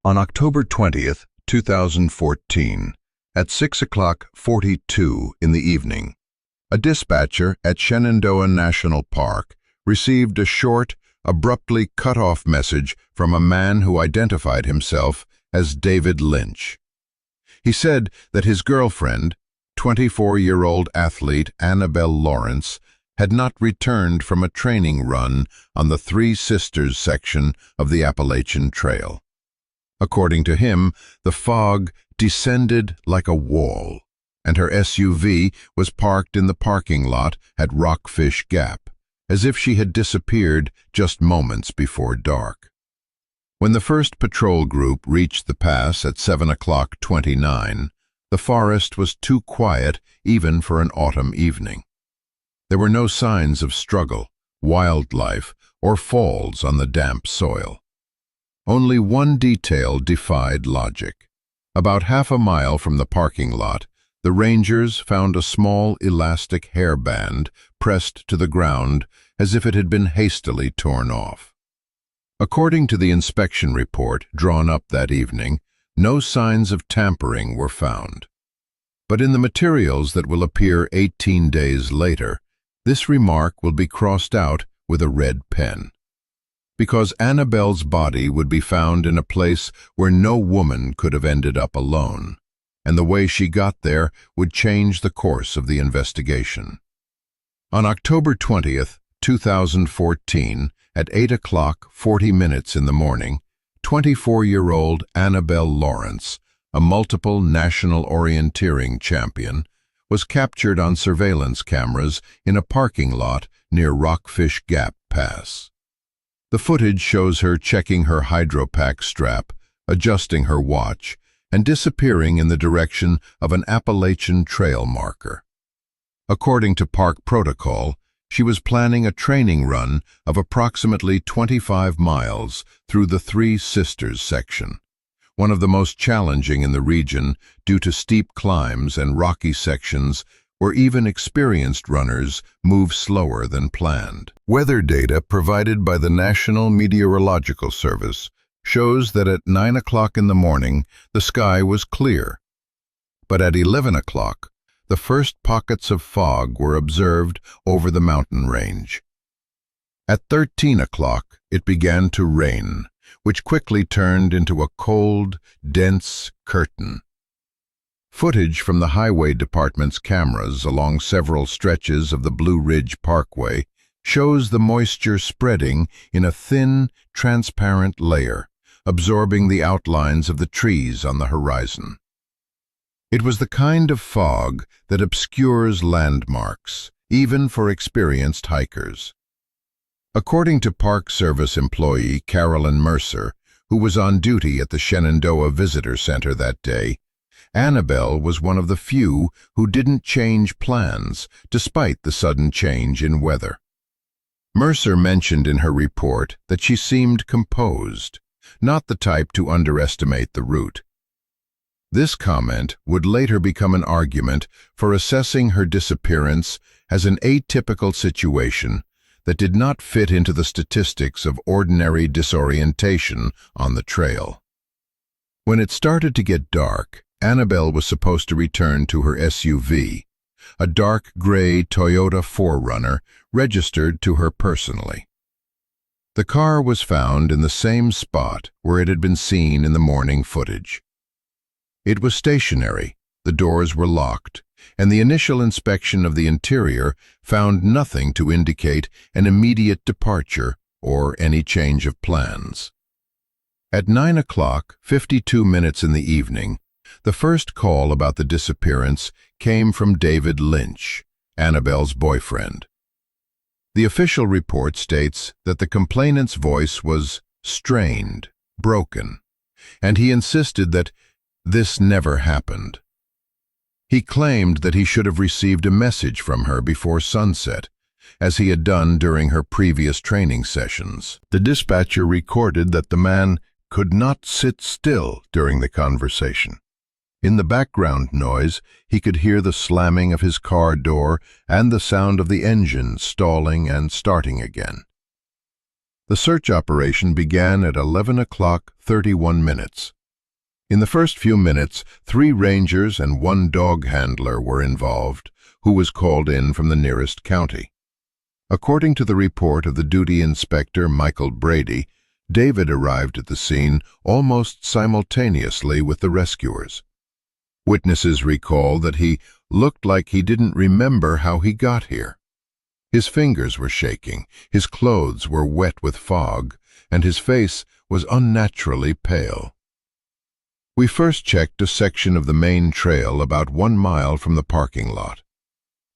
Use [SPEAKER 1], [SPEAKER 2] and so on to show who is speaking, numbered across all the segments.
[SPEAKER 1] On October 20th, 2014, at 6:42 in the evening, a dispatcher at Shenandoah National Park received a short, abruptly cut-off message from a man who identified himself as David Lynch. He said that his girlfriend, 24-year-old athlete Annabelle Lawrence, had not returned from a training run on the Three Sisters section of the Appalachian Trail. According to him, the fog descended like a wall, and her SUV was parked in the parking lot at Rockfish Gap, as if she had disappeared just moments before dark. When the first patrol group reached the pass at 7:29, the forest was too quiet even for an autumn evening. There were no signs of struggle, wildlife, or falls on the damp soil. Only one detail defied logic. About half a mile from the parking lot, the rangers found a small elastic hairband pressed to the ground as if it had been hastily torn off. According to the inspection report drawn up that evening, no signs of tampering were found. But in the materials that will appear 18 days later, this remark will be crossed out with a red pen. Because Annabelle's body would be found in a place where no woman could have ended up alone, and the way she got there would change the course of the investigation. On October 20th, 2014, at 8:40 in the morning, 24-year-old Annabelle Lawrence, a multiple national orienteering champion, was captured on surveillance cameras in a parking lot near Rockfish Gap Pass. The footage shows her checking her hydropack strap, adjusting her watch, and disappearing in the direction of an Appalachian Trail marker. According to park protocol, she was planning a training run of approximately 25 miles through the Three Sisters section, one of the most challenging in the region due to steep climbs and rocky sections where even experienced runners move slower than planned. Weather data provided by the National Meteorological Service shows that at 9 o'clock in the morning the sky was clear, but at 11 o'clock the first pockets of fog were observed over the mountain range. At 13 o'clock it began to rain, which quickly turned into a cold, dense curtain. Footage from the Highway Department's cameras along several stretches of the Blue Ridge Parkway shows the moisture spreading in a thin, transparent layer, absorbing the outlines of the trees on the horizon. It was the kind of fog that obscures landmarks, even for experienced hikers. According to Park Service employee Carolyn Mercer, who was on duty at the Shenandoah Visitor Center that day, Annabelle was one of the few who didn't change plans despite the sudden change in weather. Mercer mentioned in her report that she seemed composed, not the type to underestimate the route. This comment would later become an argument for assessing her disappearance as an atypical situation that did not fit into the statistics of ordinary disorientation on the trail. When it started to get dark, Annabelle was supposed to return to her SUV, a dark gray Toyota 4Runner registered to her personally. The car was found in the same spot where it had been seen in the morning footage. It was stationary, the doors were locked, and the initial inspection of the interior found nothing to indicate an immediate departure or any change of plans. At 9:52 in the evening, the first call about the disappearance came from David Lynch, Annabelle's boyfriend. The official report states that the complainant's voice was strained, broken, and he insisted that this never happened. He claimed that he should have received a message from her before sunset, as he had done during her previous training sessions. The dispatcher recorded that the man could not sit still during the conversation. In the background noise, he could hear the slamming of his car door and the sound of the engine stalling and starting again. The search operation began at 11:31. In the first few minutes, 3 rangers and 1 dog handler were involved, who was called in from the nearest county. According to the report of the duty inspector, Michael Brady, David arrived at the scene almost simultaneously with the rescuers. Witnesses recall that he looked like he didn't remember how he got here. His fingers were shaking, his clothes were wet with fog, and his face was unnaturally pale. We first checked a section of the main trail about 1 mile from the parking lot.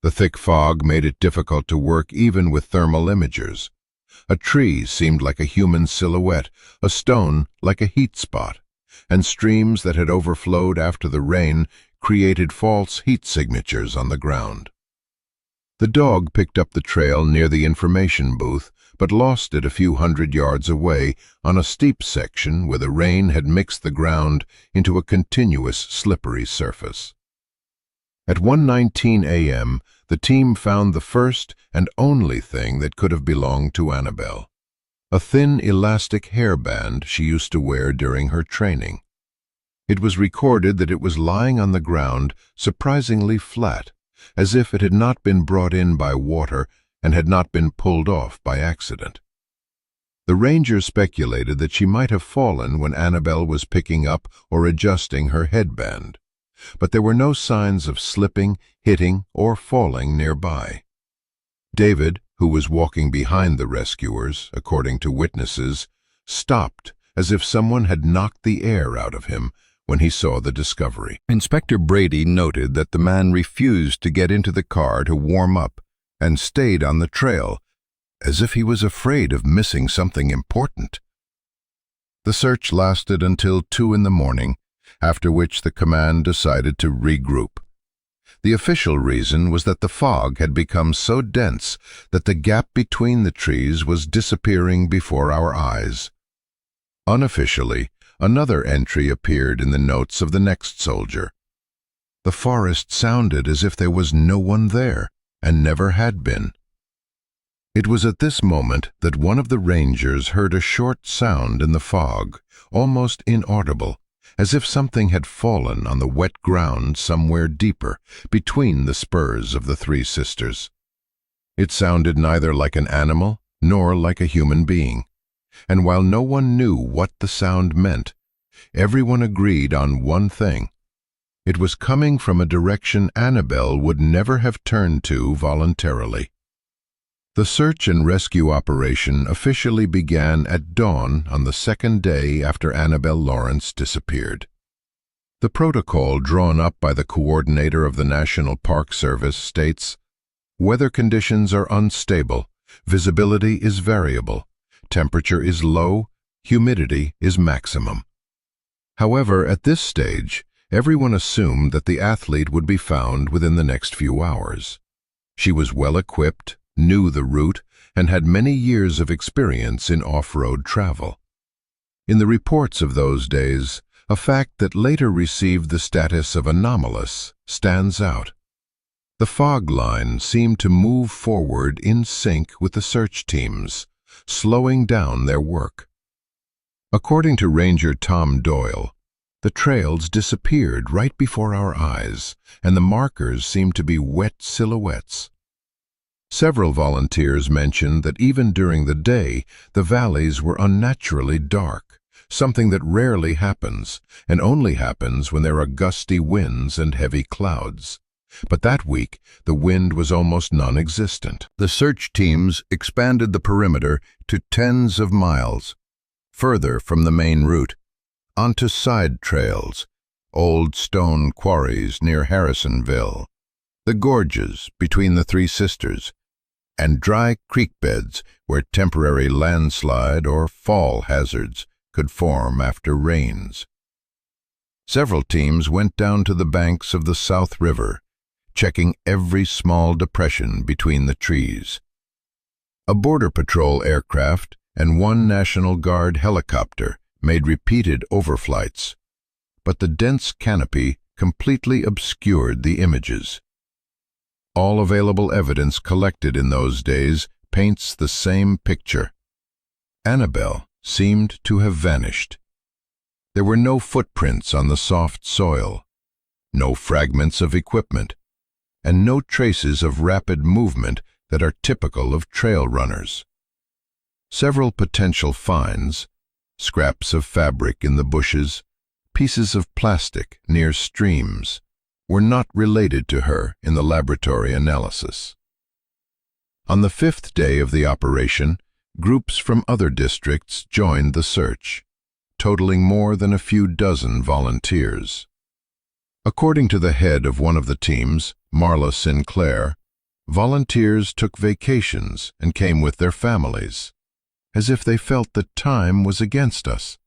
[SPEAKER 1] The thick fog made it difficult to work even with thermal imagers. A tree seemed like a human silhouette, a stone like a heat spot, and streams that had overflowed after the rain created false heat signatures on the ground. The dog picked up the trail near the information booth, but lost it a few hundred yards away on a steep section where the rain had mixed the ground into a continuous slippery surface. At 1:19 a.m., the team found the first and only thing that could have belonged to Annabelle, a thin elastic hairband she used to wear during her training. It was recorded that it was lying on the ground surprisingly flat, as if it had not been brought in by water and had not been pulled off by accident. The rangers speculated that she might have fallen when Annabelle was picking up or adjusting her headband, but there were no signs of slipping, hitting, or falling nearby. David, who was walking behind the rescuers, according to witnesses, stopped as if someone had knocked the air out of him when he saw the discovery. Inspector Brady noted that the man refused to get into the car to warm up and stayed on the trail, as if he was afraid of missing something important. The search lasted until 2 in the morning, after which the command decided to regroup. The official reason was that the fog had become so dense that the gap between the trees was disappearing before our eyes. Unofficially, another entry appeared in the notes of the next soldier. The forest sounded as if there was no one there, and never had been. It was at this moment that one of the rangers heard a short sound in the fog, almost inaudible, as if something had fallen on the wet ground somewhere deeper, between the spurs of the 3 sisters. It sounded neither like an animal nor like a human being, and while no one knew what the sound meant, everyone agreed on one thing. It was coming from a direction Annabelle would never have turned to voluntarily. The search and rescue operation officially began at dawn on the 2nd day after Annabelle Lawrence disappeared. The protocol drawn up by the coordinator of the National Park Service states, "Weather conditions are unstable, visibility is variable, temperature is low, humidity is maximum." However, at this stage, everyone assumed that the athlete would be found within the next few hours. She was well equipped, knew the route, and had many years of experience in off-road travel. In the reports of those days, a fact that later received the status of anomalous stands out. The fog line seemed to move forward in sync with the search teams, slowing down their work. According to Ranger Tom Doyle, the trails disappeared right before our eyes, and the markers seemed to be wet silhouettes. Several volunteers mentioned that even during the day, the valleys were unnaturally dark, something that rarely happens, and only happens when there are gusty winds and heavy clouds. But that week, the wind was almost non-existent. The search teams expanded the perimeter to tens of miles, further from the main route, onto side trails, old stone quarries near Harrisonville, the gorges between the 3 sisters, and dry creek beds where temporary landslide or fall hazards could form after rains. Several teams went down to the banks of the South River, checking every small depression between the trees. A Border Patrol aircraft and 1 National Guard helicopter made repeated overflights, but the dense canopy completely obscured the images. All available evidence collected in those days paints the same picture. Annabelle seemed to have vanished. There were no footprints on the soft soil, no fragments of equipment, and no traces of rapid movement that are typical of trail runners. Several potential finds, scraps of fabric in the bushes, pieces of plastic near streams, were not related to her in the laboratory analysis. On the 5th day of the operation, groups from other districts joined the search, totaling more than a few dozen volunteers. According to the head of one of the teams, Marla Sinclair, volunteers took vacations and came with their families, as if they felt that time was against us.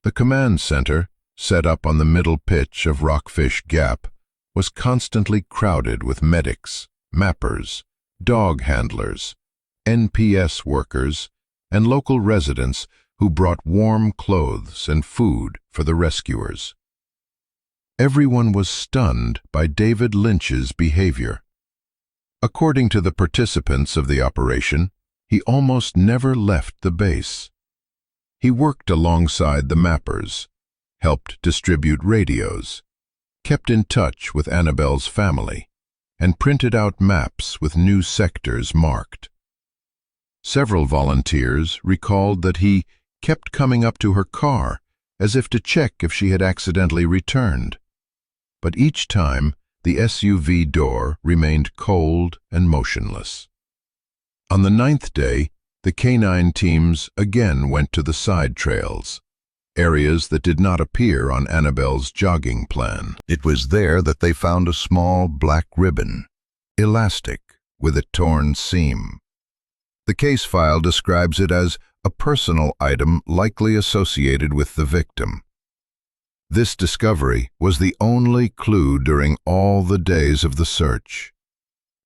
[SPEAKER 1] The command center, set up on the middle pitch of Rockfish Gap, was constantly crowded with medics, mappers, dog handlers, NPS workers, and local residents who brought warm clothes and food for the rescuers. Everyone was stunned by David Lynch's behavior. According to the participants of the operation, he almost never left the base. He worked alongside the mappers, helped distribute radios, kept in touch with Annabelle's family, and printed out maps with new sectors marked. Several volunteers recalled that he kept coming up to her car as if to check if she had accidentally returned. But each time, the SUV door remained cold and motionless. On the 9th day, the canine teams again went to the side trails, areas that did not appear on Annabelle's jogging plan. It was there that they found a small black ribbon, elastic with a torn seam. The case file describes it as a personal item likely associated with the victim. This discovery was the only clue during all the days of the search.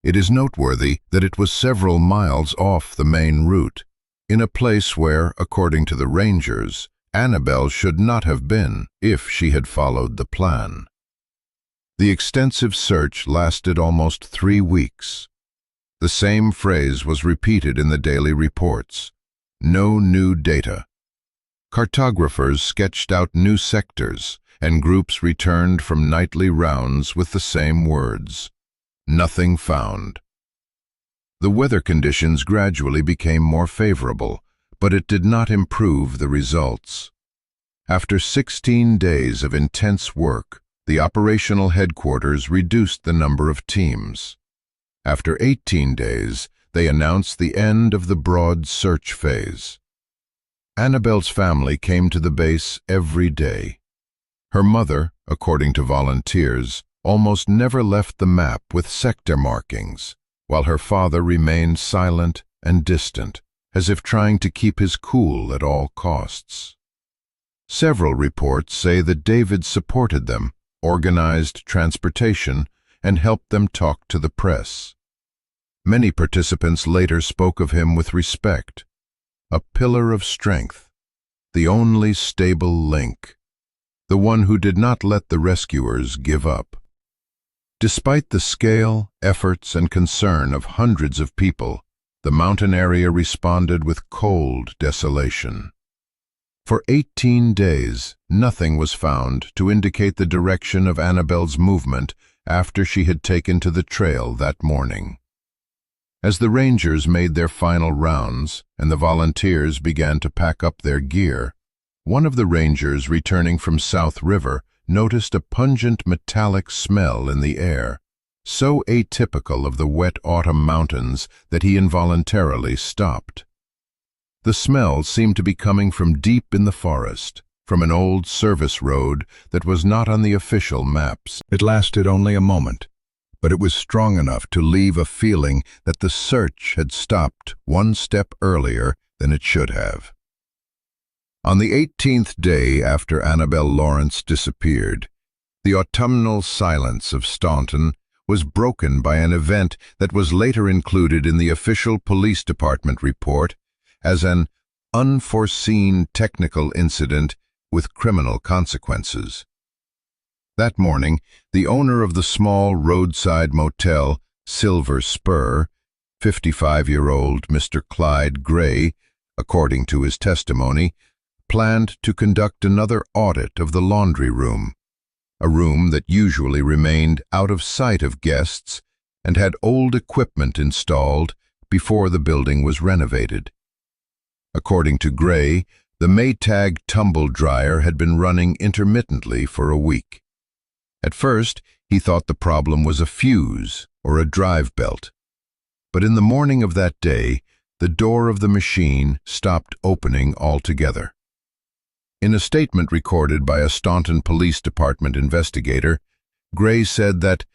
[SPEAKER 1] It is noteworthy that it was several miles off the main route, in a place where, according to the rangers, Annabelle should not have been if she had followed the plan. The extensive search lasted almost 3 weeks. The same phrase was repeated in the daily reports: no new data. Cartographers sketched out new sectors, and groups returned from nightly rounds with the same words: nothing found. The weather conditions gradually became more favorable, but it did not improve the results. After 16 days of intense work, the operational headquarters reduced the number of teams. After 18 days, they announced the end of the broad search phase. Annabelle's family came to the base every day. Her mother, according to volunteers, almost never left the map with sector markings, while her father remained silent and distant, as if trying to keep his cool at all costs. Several reports say that David supported them, organized transportation, and helped them talk to the press. Many participants later spoke of him with respect: a pillar of strength, the only stable link, the one who did not let the rescuers give up. Despite the scale, efforts, and concern of hundreds of people, the mountain area responded with cold desolation. For 18 days, nothing was found to indicate the direction of Annabelle's movement after she had taken to the trail that morning. As the rangers made their final rounds and the volunteers began to pack up their gear, one of the rangers returning from South River noticed a pungent metallic smell in the air, so atypical of the wet autumn mountains that he involuntarily stopped. The smell seemed to be coming from deep in the forest, from an old service road that was not on the official maps. It lasted only a moment, but it was strong enough to leave a feeling that the search had stopped one step earlier than it should have. On the 18th day after Annabelle Lawrence disappeared, the autumnal silence of Staunton was broken by an event that was later included in the official police department report as an unforeseen technical incident with criminal consequences. That morning, the owner of the small roadside motel, Silver Spur, 55-year-old Mr. Clyde Gray, according to his testimony, planned to conduct another audit of the laundry room, a room that usually remained out of sight of guests and had old equipment installed before the building was renovated. According to Gray, the Maytag tumble dryer had been running intermittently for a week. At first, he thought the problem was a fuse or a drive belt. But in the morning of that day, the door of the machine stopped opening altogether. In a statement recorded by a Staunton Police Department investigator, Gray said that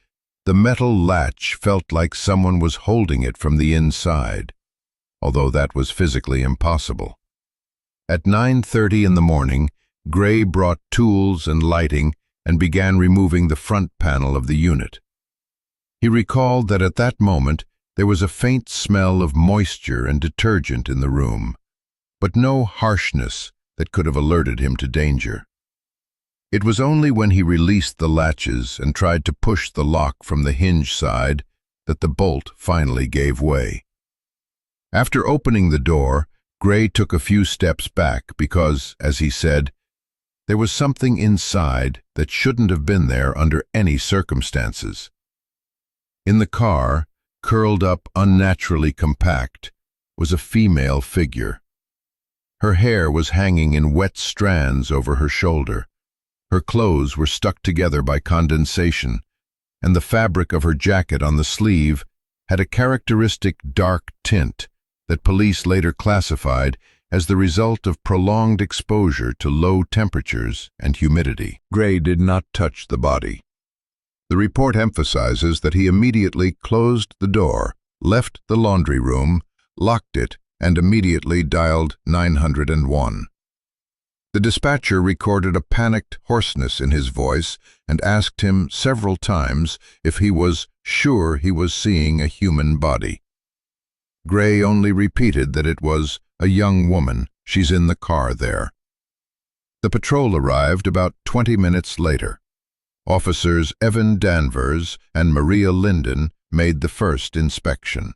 [SPEAKER 1] the metal latch felt like someone was holding it from the inside, although that was physically impossible. At 9:30 in the morning, Gray brought tools and lighting and began removing the front panel of the unit. He recalled that at that moment there was a faint smell of moisture and detergent in the room, but no harshness that could have alerted him to danger. It was only when he released the latches and tried to push the lock from the hinge side that the bolt finally gave way. After opening the door, Gray took a few steps back because, as he said, there was something inside that shouldn't have been there under any circumstances. In the car, curled up unnaturally compact, was a female figure. Her hair was hanging in wet strands over her shoulder. Her clothes were stuck together by condensation, and the fabric of her jacket on the sleeve had a characteristic dark tint that police later classified as the result of prolonged exposure to low temperatures and humidity. Gray did not touch the body. The report emphasizes that he immediately closed the door, left the laundry room, locked it, and immediately dialed 901. The dispatcher recorded a panicked hoarseness in his voice and asked him several times if he was sure he was seeing a human body. Gray only repeated that it was a young woman. She's in the car there. The patrol arrived about 20 minutes later. Officers Evan Danvers and Maria Linden made the first inspection.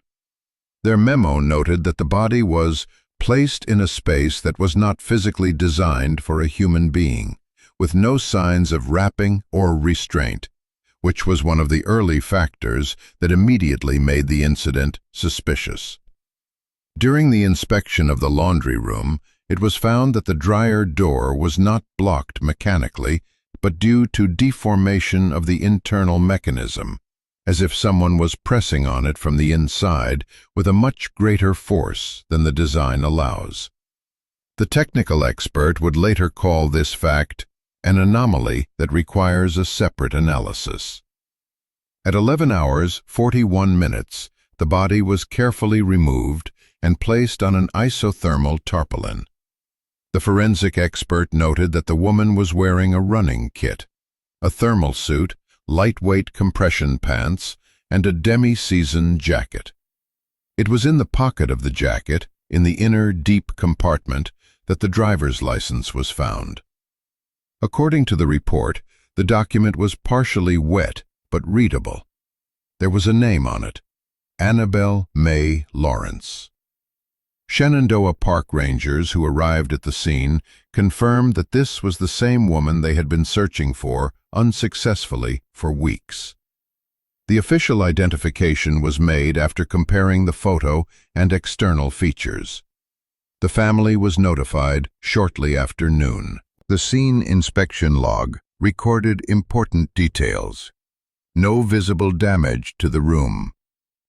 [SPEAKER 1] Their memo noted that the body was placed in a space that was not physically designed for a human being, with no signs of wrapping or restraint, which was one of the early factors that immediately made the incident suspicious. During the inspection of the laundry room, it was found that the dryer door was not blocked mechanically, but due to deformation of the internal mechanism, as if someone was pressing on it from the inside with a much greater force than the design allows. The technical expert would later call this fact an anomaly that requires a separate analysis. At 11 hours 41 minutes, the body was carefully removed and placed on an isothermal tarpaulin. The forensic expert noted that the woman was wearing a running kit, a thermal suit, lightweight compression pants, and a demi-season jacket. It was in the pocket of the jacket, in the inner deep compartment, that the driver's license was found. According to the report, the document was partially wet but readable. There was a name on it: Annabelle May Lawrence. Shenandoah Park Rangers who arrived at the scene confirmed that this was the same woman they had been searching for unsuccessfully for weeks. The official identification was made after comparing the photo and external features. The family was notified shortly after noon. The scene inspection log recorded important details. No visible damage to the room.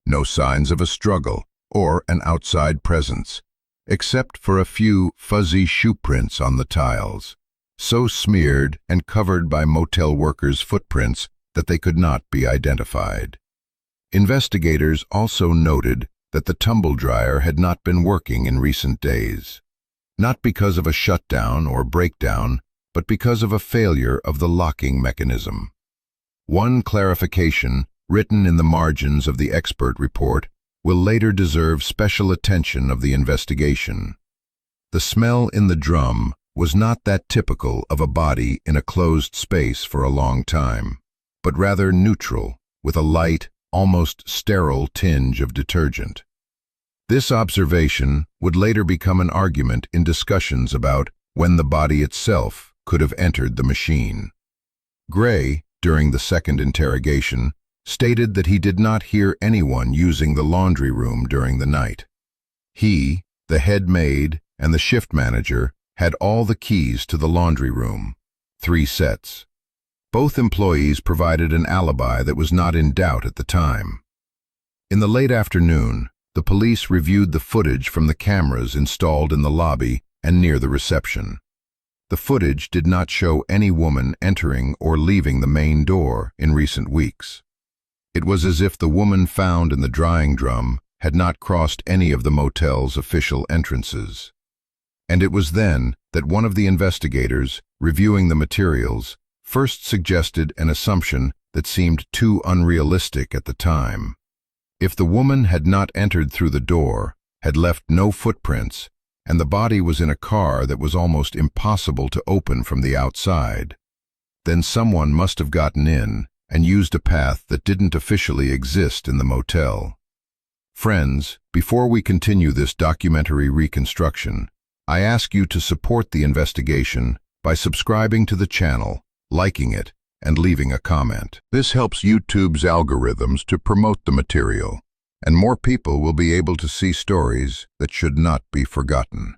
[SPEAKER 1] No signs of a struggle or an outside presence, except for a few fuzzy shoe prints on the tiles, so smeared and covered by motel workers' footprints that they could not be identified. Investigators also noted that the tumble dryer had not been working in recent days, not because of a shutdown or breakdown, but because of a failure of the locking mechanism. One clarification, written in the margins of the expert report, will later deserve special attention of the investigation. The smell in the drum was not that typical of a body in a closed space for a long time, but rather neutral, with a light, almost sterile tinge of detergent. This observation would later become an argument in discussions about when the body itself could have entered the machine. Gray, during the second interrogation, stated that he did not hear anyone using the laundry room during the night. He, the head maid, and the shift manager had all the keys to the laundry room, 3 sets. Both employees provided an alibi that was not in doubt at the time. In the late afternoon, the police reviewed the footage from the cameras installed in the lobby and near the reception. The footage did not show any woman entering or leaving the main door in recent weeks. It was as if the woman found in the drying drum had not crossed any of the motel's official entrances. And it was then that one of the investigators, reviewing the materials, first suggested an assumption that seemed too unrealistic at the time. If the woman had not entered through the door, had left no footprints, and the body was in a car that was almost impossible to open from the outside, then someone must have gotten in and used a path that didn't officially exist in the motel. Friends, before we continue this documentary reconstruction, I ask you to support the investigation by subscribing to the channel, liking it, and leaving a comment. This helps YouTube's algorithms to promote the material, and more people will be able to see stories that should not be forgotten.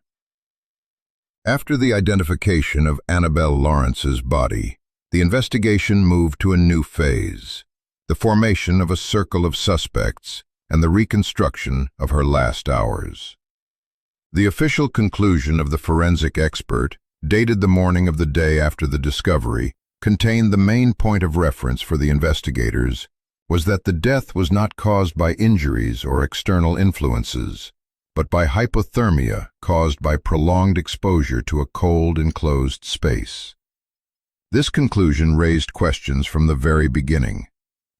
[SPEAKER 1] After the identification of Annabelle Lawrence's body, the investigation moved to a new phase, the formation of a circle of suspects and the reconstruction of her last hours. The official conclusion of the forensic expert, dated the morning of the day after the discovery, contained the main point of reference for the investigators was that the death was not caused by injuries or external influences, but by hypothermia caused by prolonged exposure to a cold, enclosed space. This conclusion raised questions from the very beginning.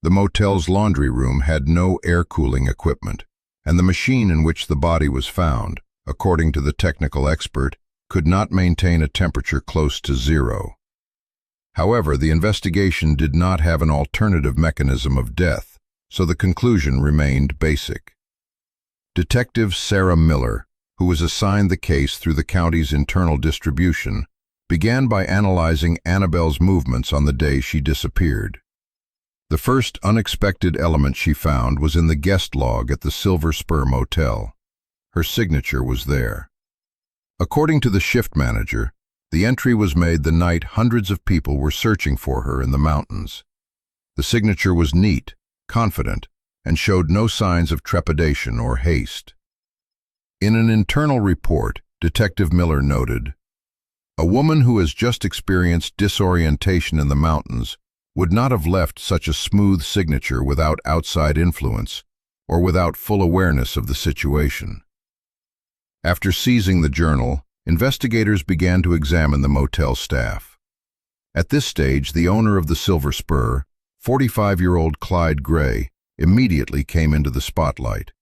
[SPEAKER 1] The motel's laundry room had no air cooling equipment, and the machine in which the body was found, according to the technical expert, could not maintain a temperature close to 0. However, the investigation did not have an alternative mechanism of death, so the conclusion remained basic. Detective Sarah Miller, who was assigned the case through the county's internal distribution, began by analyzing Annabelle's movements on the day she disappeared. The first unexpected element she found was in the guest log at the Silver Spur Motel. Her signature was there. According to the shift manager, the entry was made the night hundreds of people were searching for her in the mountains. The signature was neat, confident, and showed no signs of trepidation or haste. In an internal report, Detective Miller noted, "A woman who has just experienced disorientation in the mountains would not have left such a smooth signature without outside influence or without full awareness of the situation." After seizing the journal, investigators began to examine the motel staff. At this stage, the owner of the Silver Spur, 45-year-old Clyde Gray, immediately came into the spotlight.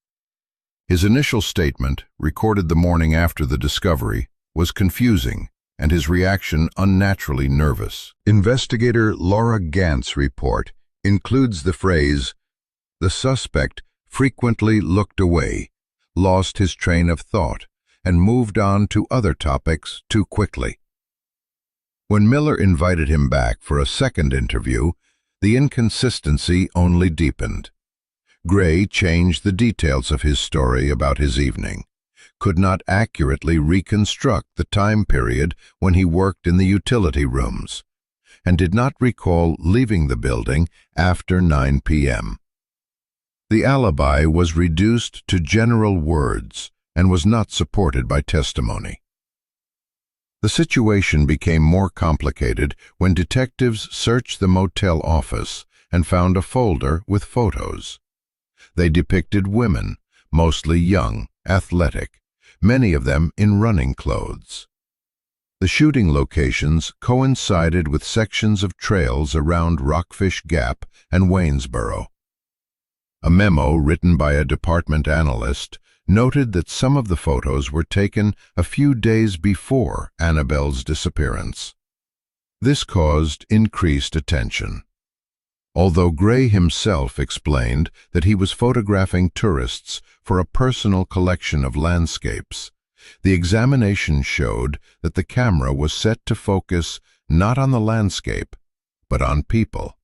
[SPEAKER 1] His initial statement, recorded the morning after the discovery, was confusing, and his reaction unnaturally nervous. Investigator Laura Gant's report includes the phrase, "The suspect frequently looked away, lost his train of thought, and moved on to other topics too quickly." When Miller invited him back for a second interview, the inconsistency only deepened. Gray changed the details of his story about his evening, could not accurately reconstruct the time period when he worked in the utility rooms, and did not recall leaving the building after 9 p.m. The alibi was reduced to general words and was not supported by testimony. The situation became more complicated when detectives searched the motel office and found a folder with photos. They depicted women, mostly young, athletic, many of them in running clothes. The shooting locations coincided with sections of trails around Rockfish Gap and Waynesboro. A memo written by a department analyst noted that some of the photos were taken a few days before Annabelle's disappearance. This caused increased attention. Although Gray himself explained that he was photographing tourists for a personal collection of landscapes, The examination showed that the camera was set to focus not on the landscape, but on people.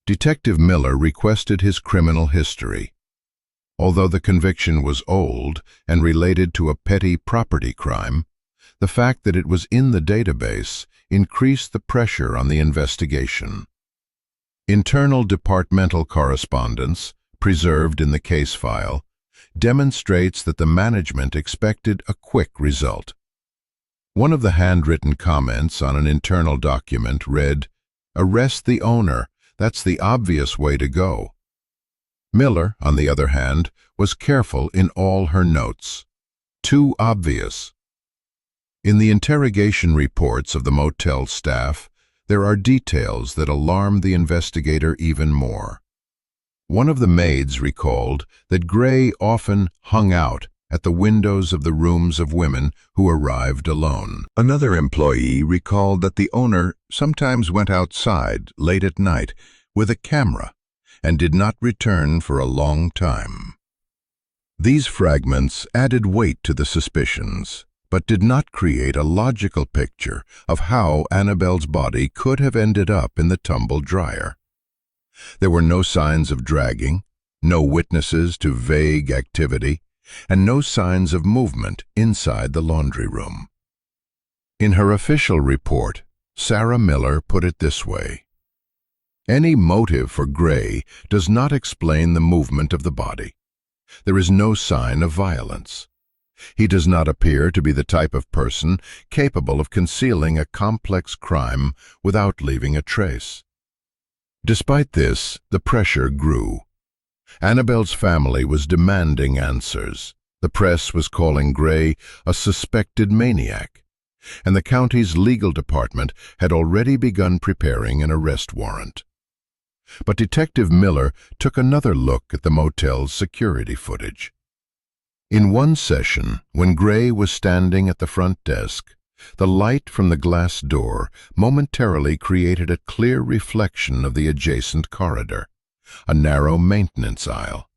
[SPEAKER 1] Detective Miller requested his criminal history. Although the conviction was old and related to a petty property crime, the fact that it was in the database increased the pressure on the investigation. Internal departmental correspondence, preserved in the case file, demonstrates that the management expected a quick result. One of the handwritten comments on an internal document read, "Arrest the owner, that's the obvious way to go." Miller, on the other hand, was careful in all her notes. Too obvious. In the interrogation reports of the motel staff, there are details that alarm the investigator even more. One of the maids recalled that Gray often hung out at the windows of the rooms of women who arrived alone. Another employee recalled that the owner sometimes went outside late at night with a camera and did not return for a long time. These fragments added weight to the suspicions, but did not create a logical picture of how Annabelle's body could have ended up in the tumble dryer. There were no signs of dragging, no witnesses to vague activity, and no signs of movement inside the laundry room. In her official report, Sarah Miller put it this way: "Any motive for Gray does not explain the movement of the body. There is no sign of violence. He does not appear to be the type of person capable of concealing a complex crime without leaving a trace." Despite this, the pressure grew. Annabelle's family was demanding answers. The press was calling Gray a suspected maniac, and the county's legal department had already begun preparing an arrest warrant. But Detective Miller took another look at the motel's security footage. In one session, when Gray was standing at the front desk, the light from the glass door momentarily created a clear reflection of the adjacent corridor, a narrow maintenance aisle.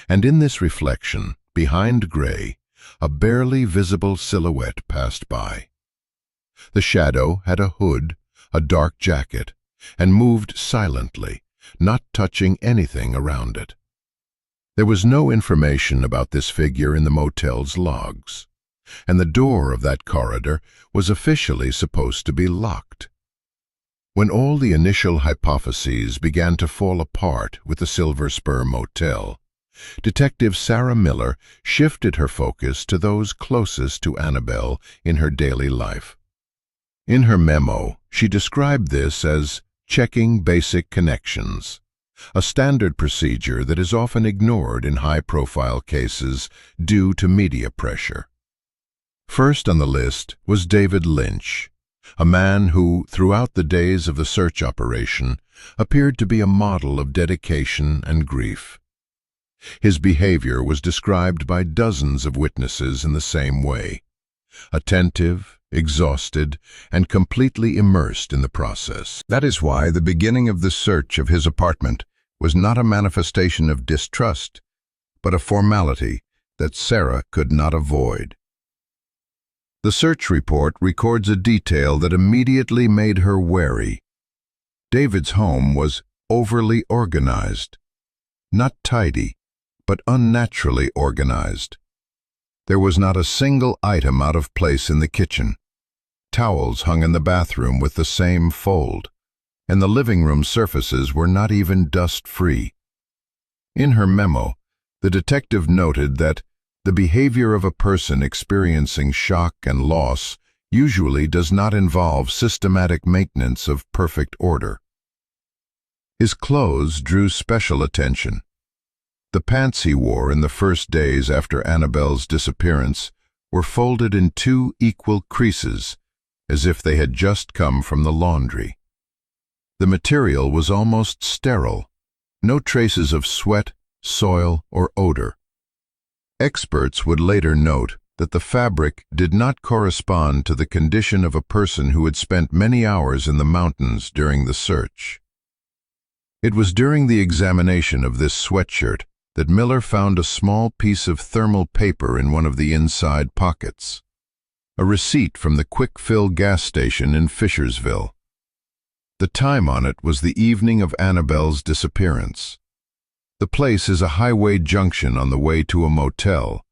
[SPEAKER 1] And in this reflection, behind Gray, a barely visible silhouette passed by. The shadow had a hood, a dark jacket, and moved silently, not touching anything around it. There was no information about this figure in the motel's logs, and the door of that corridor was officially supposed to be locked. When all the initial hypotheses began to fall apart with the Silver Spur Motel, Detective Sarah Miller shifted her focus to those closest to Annabelle in her daily life. In her memo, she described this as checking basic connections, a standard procedure that is often ignored in high-profile cases due to media pressure. First on the list was David Lynch, a man who, throughout the days of the search operation, appeared to be a model of dedication and grief. His behavior was described by dozens of witnesses in the same way: attentive, exhausted, and completely immersed in the process. That is why the beginning of the search of his apartment was not a manifestation of distrust, but a formality that Sarah could not avoid. The search report records a detail that immediately made her wary. David's home was overly organized, not tidy, but unnaturally organized. There was not a single item out of place in the kitchen. Towels hung in the bathroom with the same fold, and the living room surfaces were not even dust-free. In her memo, the detective noted that the behavior of a person experiencing shock and loss usually does not involve systematic maintenance of perfect order. His clothes drew special attention. The pants he wore in the first days after Annabelle's disappearance were folded in 2 equal creases, as if they had just come from the laundry. The material was almost sterile, no traces of sweat, soil, or odor. Experts would later note that the fabric did not correspond to the condition of a person who had spent many hours in the mountains during the search. It was during the examination of this sweatshirt that Miller found a small piece of thermal paper in one of the inside pockets. A receipt from the quick-fill gas station in Fishersville. The time on it was the evening of Annabelle's disappearance. The place is a highway junction on the way to a motel,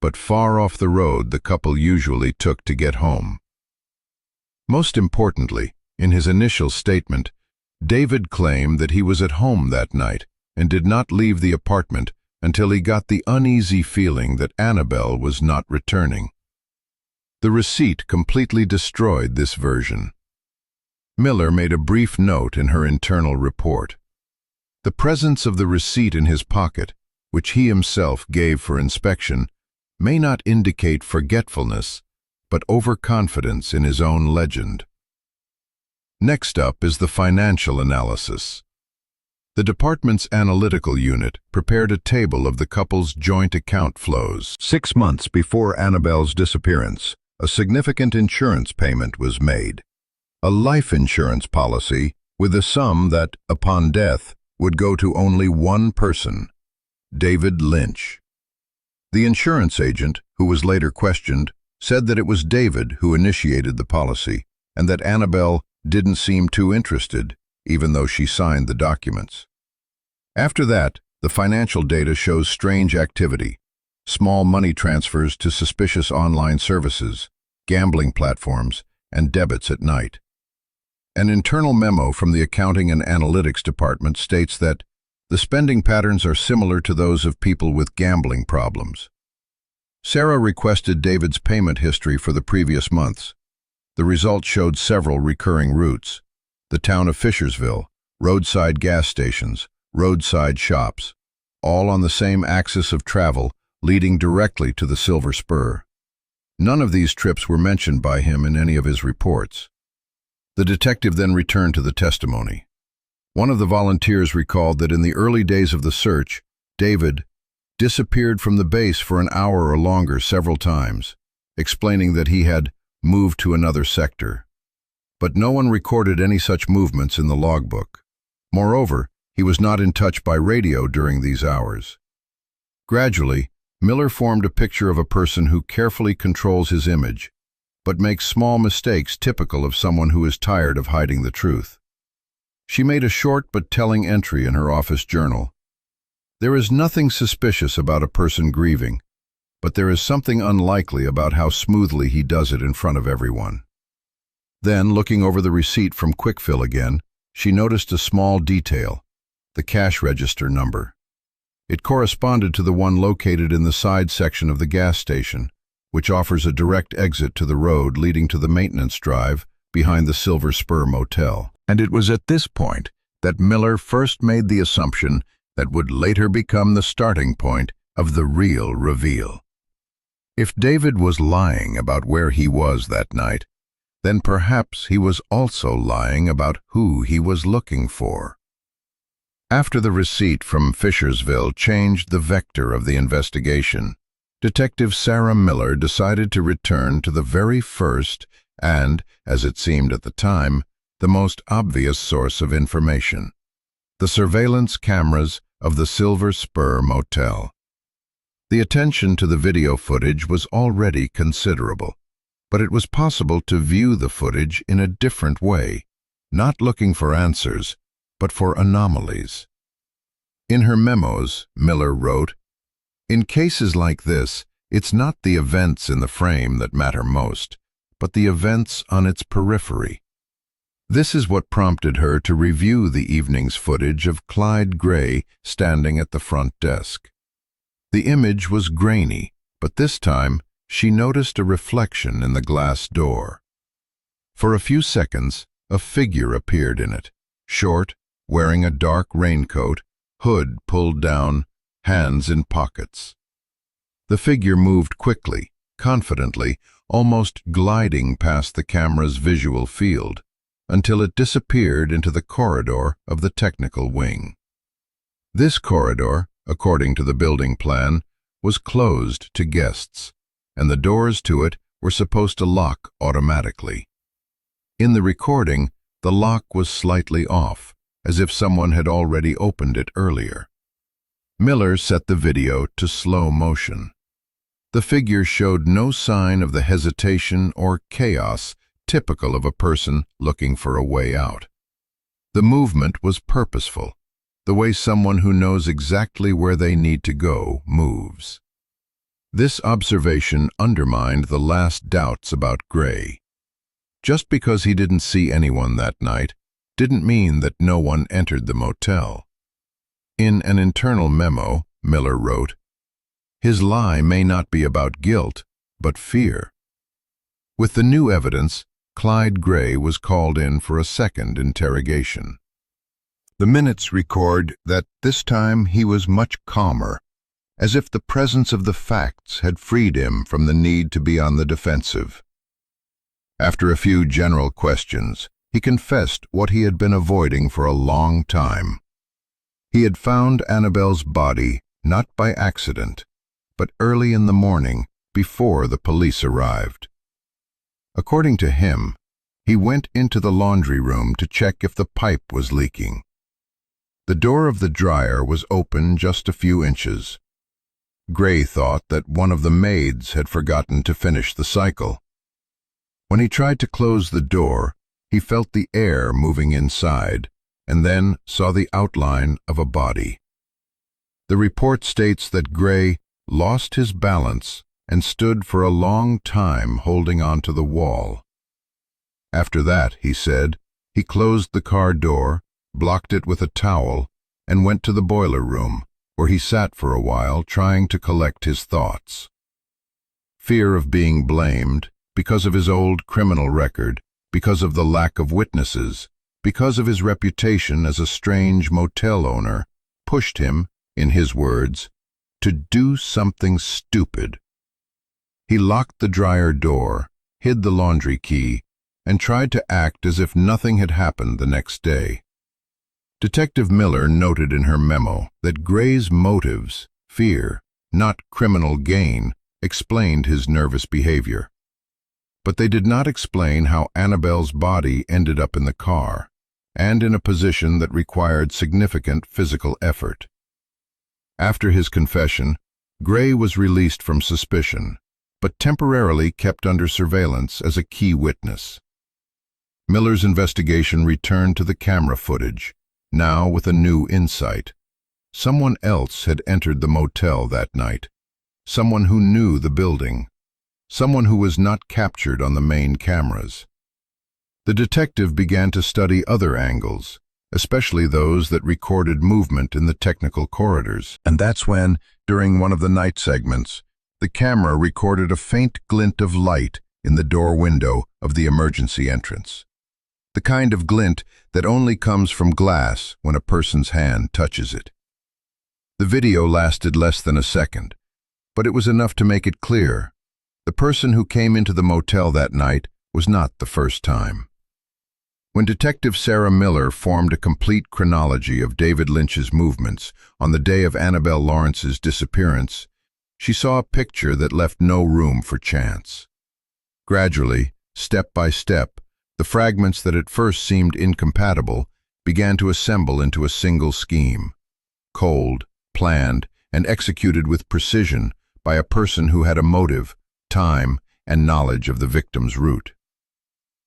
[SPEAKER 1] but far off the road the couple usually took to get home. Most importantly, in his initial statement, David claimed that he was at home that night and did not leave the apartment until he got the uneasy feeling that Annabelle was not returning. The receipt completely destroyed this version. Miller made a brief note in her internal report. The presence of the receipt in his pocket, which he himself gave for inspection, may not indicate forgetfulness, but overconfidence in his own legend. Next up is the financial analysis. The department's analytical unit prepared a table of the couple's joint account flows. 6 months before Annabelle's disappearance, a significant insurance payment was made. A life insurance policy with a sum that, upon death, would go to only one person, David Lynch. The insurance agent, who was later questioned, said that it was David who initiated the policy and that Annabelle didn't seem too interested, even though she signed the documents. After that, the financial data shows strange activity, small money transfers to suspicious online services, gambling platforms, and debits at night. An internal memo from the Accounting and Analytics Department states that the spending patterns are similar to those of people with gambling problems. Sarah requested David's payment history for the previous months. The results showed several recurring routes: the town of Fishersville, roadside gas stations, roadside shops, all on the same axis of travel leading directly to the Silver Spur. None of these trips were mentioned by him in any of his reports. The detective then returned to the testimony. One of the volunteers recalled that in the early days of the search, David disappeared from the base for an hour or longer several times, explaining that he had moved to another sector. But no one recorded any such movements in the logbook. Moreover, he was not in touch by radio during these hours. Gradually, Miller formed a picture of a person who carefully controls his image, but makes small mistakes typical of someone who is tired of hiding the truth. She made a short but telling entry in her office journal. There is nothing suspicious about a person grieving, but there is something unlikely about how smoothly he does it in front of everyone. Then, looking over the receipt from Quickfill again, she noticed a small detail: the cash register number. It corresponded to the one located in the side section of the gas station, which offers a direct exit to the road leading to the maintenance drive behind the Silver Spur Motel. And it was at this point that Miller first made the assumption that would later become the starting point of the real reveal. If David was lying about where he was that night, then perhaps he was also lying about who he was looking for. After the receipt from Fishersville changed the vector of the investigation, Detective Sarah Miller decided to return to the very first and, as it seemed at the time, the most obvious source of information: the surveillance cameras of the Silver Spur Motel. The attention to the video footage was already considerable, but it was possible to view the footage in a different way, not looking for answers, but for anomalies. In her memos, Miller wrote, "In cases like this, it's not the events in the frame that matter most, but the events on its periphery." This is what prompted her to review the evening's footage of Clyde Gray standing at the front desk. The image was grainy, but this time she noticed a reflection in the glass door. For a few seconds, a figure appeared in it, short, wearing a dark raincoat, hood pulled down, hands in pockets. The figure moved quickly, confidently, almost gliding past the camera's visual field, until it disappeared into the corridor of the technical wing. This corridor, according to the building plan, was closed to guests, and the doors to it were supposed to lock automatically. In the recording, the lock was slightly off, as if someone had already opened it earlier. Miller set the video to slow motion. The figure showed no sign of the hesitation or chaos typical of a person looking for a way out. The movement was purposeful, the way someone who knows exactly where they need to go moves. This observation undermined the last doubts about Gray. Just because he didn't see anyone that night didn't mean that no one entered the motel. In an internal memo, Miller wrote, "His lie may not be about guilt, but fear." With the new evidence, Clyde Gray was called in for a second interrogation. The minutes record that this time he was much calmer, as if the presence of the facts had freed him from the need to be on the defensive. After a few general questions, he confessed what he had been avoiding for a long time. He had found Annabelle's body not by accident, but early in the morning before the police arrived. According to him, he went into the laundry room to check if the pipe was leaking. The door of the dryer was open just a few inches. Gray thought that one of the maids had forgotten to finish the cycle. When he tried to close the door, he felt the air moving inside, and then saw the outline of a body. The report states that Gray lost his balance and stood for a long time holding onto the wall. After that, he said, he closed the car door, blocked it with a towel, and went to the boiler room, where he sat for a while trying to collect his thoughts. Fear of being blamed, because of his old criminal record, because of the lack of witnesses, because of his reputation as a strange motel owner, pushed him, in his words, to do something stupid. He locked the dryer door, hid the laundry key, and tried to act as if nothing had happened the next day. Detective Miller noted in her memo that Gray's motives, fear, not criminal gain, explained his nervous behavior. But they did not explain how Annabelle's body ended up in the car, and in a position that required significant physical effort. After his confession, Gray was released from suspicion, but temporarily kept under surveillance as a key witness. Miller's investigation returned to the camera footage, now with a new insight. Someone else had entered the motel that night, someone who knew the building, someone who was not captured on the main cameras. The detective began to study other angles, especially those that recorded movement in the technical corridors. And that's when, during one of the night segments, the camera recorded a faint glint of light in the door window of the emergency entrance. The kind of glint that only comes from glass when a person's hand touches it. The video lasted less than a second, but it was enough to make it clear. The person who came into the motel that night was not the first time. When Detective Sarah Miller formed a complete chronology of David Lynch's movements on the day of Annabelle Lawrence's disappearance, she saw a picture that left no room for chance. Gradually, step by step, the fragments that at first seemed incompatible began to assemble into a single scheme, cold, planned, and executed with precision by a person who had a motive, time, and knowledge of the victim's route.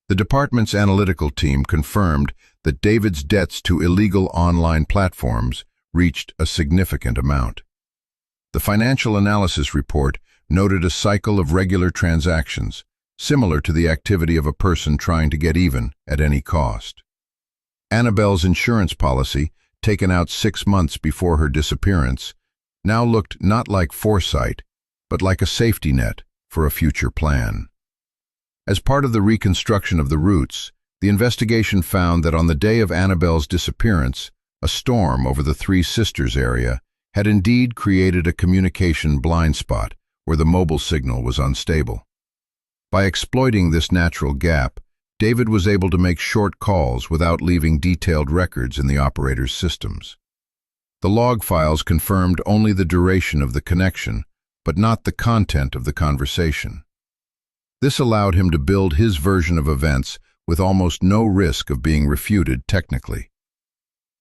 [SPEAKER 1] The department's analytical team confirmed that David's debts to illegal online platforms reached a significant amount. The financial analysis report noted a cycle of regular transactions, similar to the activity of a person trying to get even at any cost. Annabelle's insurance policy, taken out 6 months before her disappearance, now looked not like foresight, but like a safety net for a future plan. As part of the reconstruction of the routes, the investigation found that on the day of Annabelle's disappearance, a storm over the Three Sisters area had indeed created a communication blind spot where the mobile signal was unstable. By exploiting this natural gap, David was able to make short calls without leaving detailed records in the operator's systems. The log files confirmed only the duration of the connection, but not the content of the conversation. This allowed him to build his version of events with almost no risk of being refuted technically.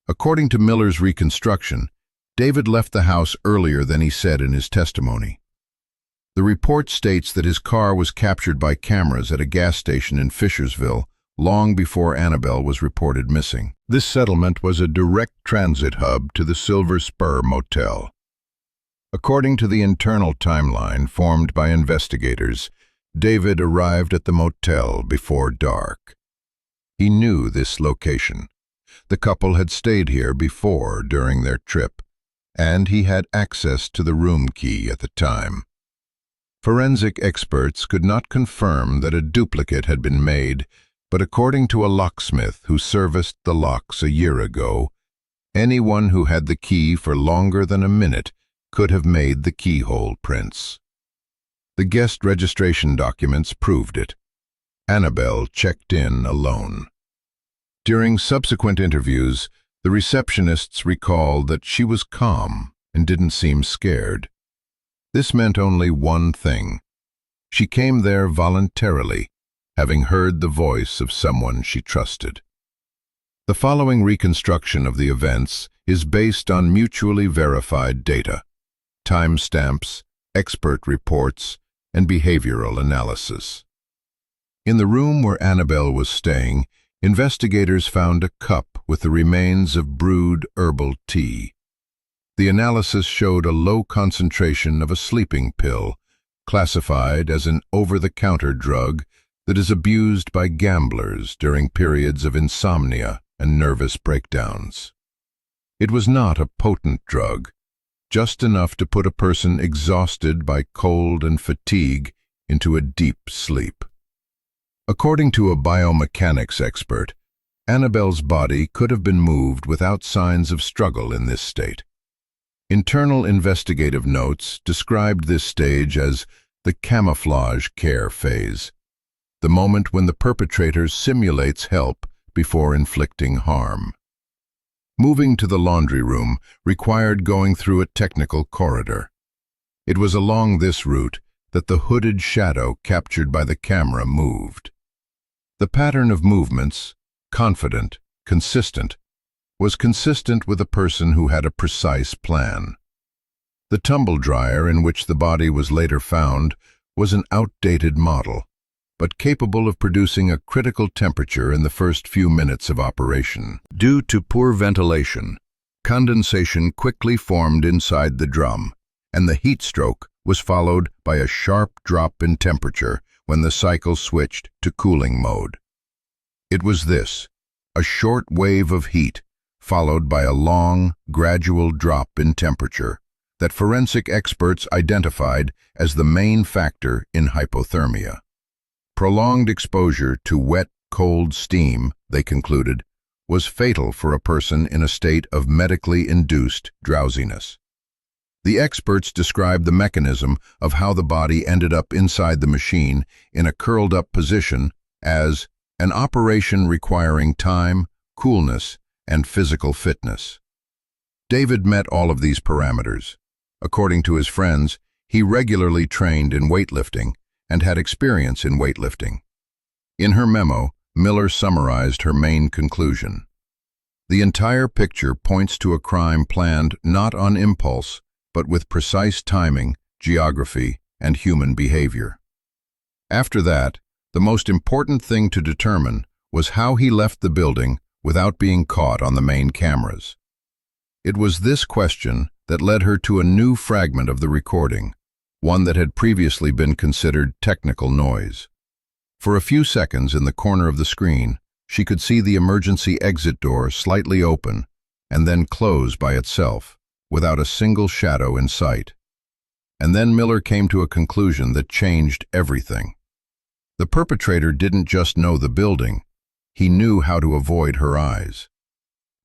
[SPEAKER 1] According to Miller's reconstruction, David left the house earlier than he said in his testimony. The report states that his car was captured by cameras at a gas station in Fishersville long before Annabelle was reported missing. This settlement was a direct transit hub to the Silver Spur Motel. According to the internal timeline formed by investigators, David arrived at the motel before dark. He knew this location. The couple had stayed here before during their trip, and he had access to the room key at the time. Forensic experts could not confirm that a duplicate had been made, but according to a locksmith who serviced the locks a year ago, anyone who had the key for longer than a minute could have made the keyhole prints. The guest registration documents proved it. Annabelle checked in alone. During subsequent interviews, the receptionists recalled that she was calm and didn't seem scared. This meant only one thing. She came there voluntarily, having heard the voice of someone she trusted. The following reconstruction of the events is based on mutually verified data, timestamps, expert reports, and behavioral analysis. In the room where Annabelle was staying, investigators found a cup with the remains of brewed herbal tea. The analysis showed a low concentration of a sleeping pill, classified as an over-the-counter drug that is abused by gamblers during periods of insomnia and nervous breakdowns. It was not a potent drug, just enough to put a person exhausted by cold and fatigue into a deep sleep. According to a biomechanics expert, Annabelle's body could have been moved without signs of struggle in this state. Internal investigative notes described this stage as the camouflage care phase, the moment when the perpetrator simulates help before inflicting harm. Moving to the laundry room required going through a technical corridor. It was along this route that the hooded shadow captured by the camera moved. The pattern of movements, confident, consistent, was consistent with a person who had a precise plan. The tumble dryer in which the body was later found was an outdated model, but capable of producing a critical temperature in the first few minutes of operation. Due to poor ventilation, condensation quickly formed inside the drum, and the heat stroke was followed by a sharp drop in temperature when the cycle switched to cooling mode. It was this, a short wave of heat, followed by a long, gradual drop in temperature, that forensic experts identified as the main factor in hypothermia. Prolonged exposure to wet, cold steam, they concluded, was fatal for a person in a state of medically induced drowsiness. The experts described the mechanism of how the body ended up inside the machine in a curled-up position as an operation requiring time, coolness, and physical fitness. David met all of these parameters. According to his friends, he regularly trained in weightlifting and had experience in weightlifting. In her memo, Miller summarized her main conclusion. The entire picture points to a crime planned not on impulse, but with precise timing, geography, and human behavior. After that, the most important thing to determine was how he left the building without being caught on the main cameras. It was this question that led her to a new fragment of the recording, one that had previously been considered technical noise. For a few seconds in the corner of the screen, she could see the emergency exit door slightly open and then close by itself, without a single shadow in sight. And then Miller came to a conclusion that changed everything. The perpetrator didn't just know the building, he knew how to avoid her eyes.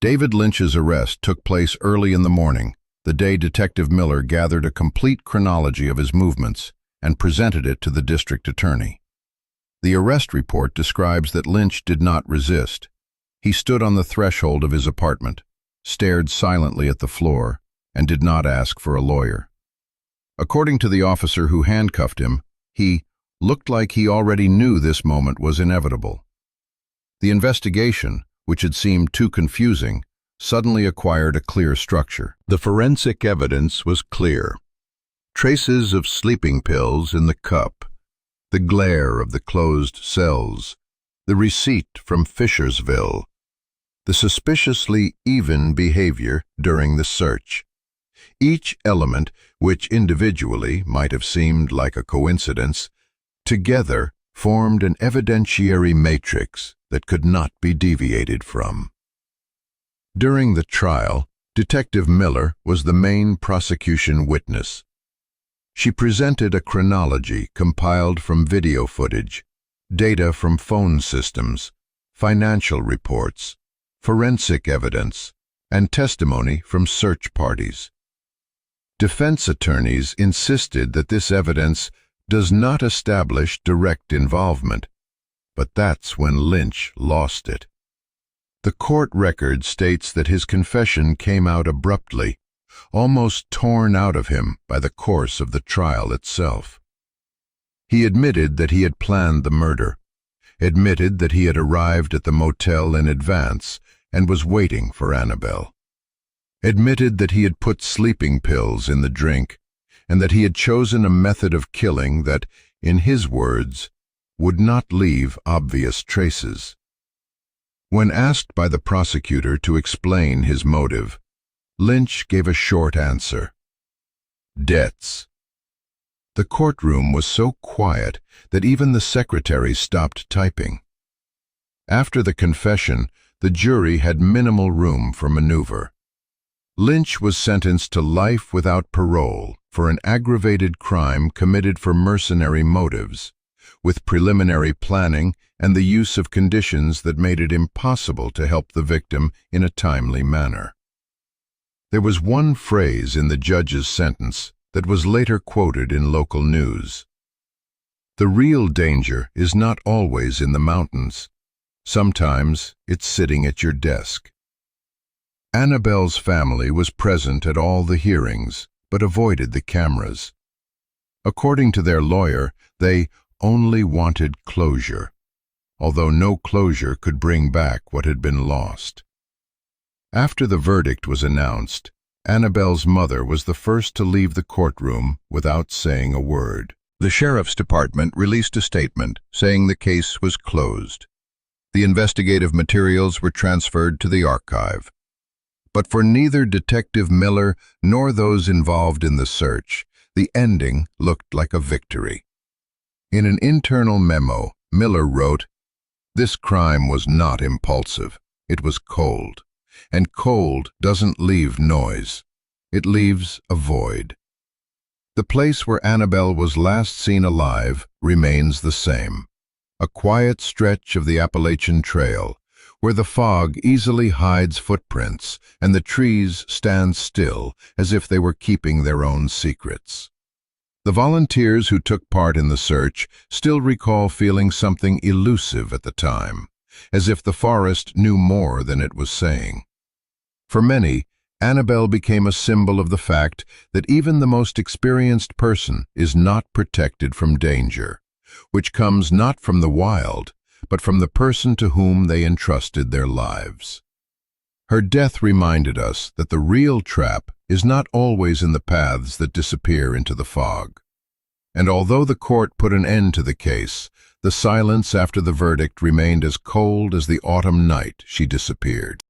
[SPEAKER 1] David Lynch's arrest took place early in the morning, the day Detective Miller gathered a complete chronology of his movements and presented it to the district attorney. The arrest report describes that Lynch did not resist. He stood on the threshold of his apartment, stared silently at the floor, and did not ask for a lawyer. According to the officer who handcuffed him, he looked like he already knew this moment was inevitable. The investigation, which had seemed too confusing, suddenly acquired a clear structure. The forensic evidence was clear. Traces of sleeping pills in the cup, the glare of the closed cells, the receipt from Fishersville, the suspiciously even behavior during the search. Each element, which individually might have seemed like a coincidence, together formed an evidentiary matrix that could not be deviated from. During the trial, Detective Miller was the main prosecution witness. She presented a chronology compiled from video footage, data from phone systems, financial reports, forensic evidence, and testimony from search parties. Defense attorneys insisted that this evidence does not establish direct involvement, but that's when Lynch lost it. The court record states that his confession came out abruptly, almost torn out of him by the course of the trial itself. He admitted that he had planned the murder, admitted that he had arrived at the motel in advance and was waiting for Annabelle, admitted that he had put sleeping pills in the drink, and that he had chosen a method of killing that, in his words, would not leave obvious traces. When asked by the prosecutor to explain his motive, Lynch gave a short answer: debts. The courtroom was so quiet that even the secretary stopped typing. After the confession, the jury had minimal room for maneuver. Lynch was sentenced to life without parole for an aggravated crime committed for mercenary motives, with preliminary planning and the use of conditions that made it impossible to help the victim in a timely manner. There was one phrase in the judge's sentence that was later quoted in local news: "The real danger is not always in the mountains. Sometimes it's sitting at your desk." Annabelle's family was present at all the hearings, but avoided the cameras. According to their lawyer, they only wanted closure, although no closure could bring back what had been lost. After the verdict was announced, Annabelle's mother was the first to leave the courtroom without saying a word. The sheriff's department released a statement saying the case was closed. The investigative materials were transferred to the archive. But for neither Detective Miller nor those involved in the search, the ending looked like a victory. In an internal memo, Miller wrote, "This crime was not impulsive. It was cold. And cold doesn't leave noise. It leaves a void. The place where Annabelle was last seen alive remains the same. A quiet stretch of the Appalachian Trail, where the fog easily hides footprints and the trees stand still as if they were keeping their own secrets." The volunteers who took part in the search still recall feeling something elusive at the time, as if the forest knew more than it was saying. For many, Annabelle became a symbol of the fact that even the most experienced person is not protected from danger, which comes not from the wild, but from the person to whom they entrusted their lives. Her death reminded us that the real trap is not always in the paths that disappear into the fog. And although the court put an end to the case, the silence after the verdict remained as cold as the autumn night she disappeared.